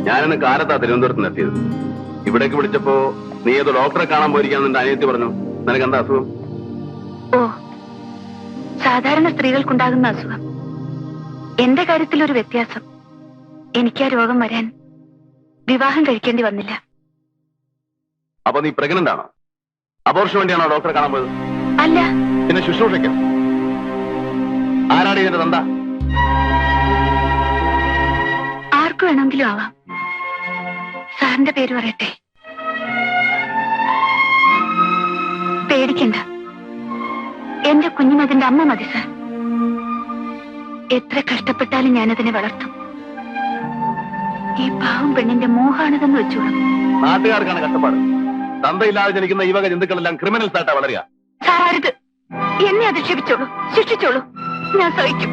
ഞാനിന്ന് കാലത്താ തിരുവനന്തപുരത്ത് നിന്ന് എത്തിയത്. ഇവിടേക്ക് വിളിച്ചപ്പോ നീ ഏതോ ഡോക്ടറെ കാണാൻ പോയിരിക്കാന്ന് എന്റെ അനിയത്തി പറഞ്ഞു. നിനക്ക് എന്താ അസുഖം? ഓ, സാധാരണ സ്ത്രീകൾക്കുണ്ടാകുന്ന അസുഖം. എന്റെ കാര്യത്തിൽ ഒരു വ്യത്യാസം. എനിക്ക് ആ രോഗം വരാൻ വിവാഹം കഴിക്കേണ്ടി വന്നില്ല. അപ്പൊ നീ പ്രഗ്നന്റ് ആണോ? അബോർഷന് വേണ്ടിയാണോ ഡോക്ടറെ കാണാൻ പോയത്? അല്ല. പിന്നെ ശുശ്രൂഷയ്ക്ക് ആരാണ് ഇതിന്റെ തന്ത? ആർക്കു വേണമെങ്കിലും ആവാം. സാറിന്റെ പേര് പറയട്ടെ? പേടിക്കണ്ട, എന്റെ കുഞ്ഞിനതിന്റെ അമ്മ മതി സാർ. എത്ര കഷ്ടപ്പെട്ടാലും ഞാനതിനെ വളർത്തും. ഈ പാവം പെണ്ണിന്റെ മോഹാണിതെന്ന് വെച്ചോളും. നാട്ടുകാർക്കാണ് കഷ്ടപ്പാട്. തന്തയില്ലാതെ ജനിക്കുന്ന ഈ വക ജന്തുക്കളെല്ലാം ക്രിമിനൽസ് ആയിട്ടാ വളരുക. സാർ അരുത്, എന്നെ അധിക്ഷേപിച്ചോളൂ, ശിക്ഷിച്ചോളൂ, ഞാൻ സഹിക്കും.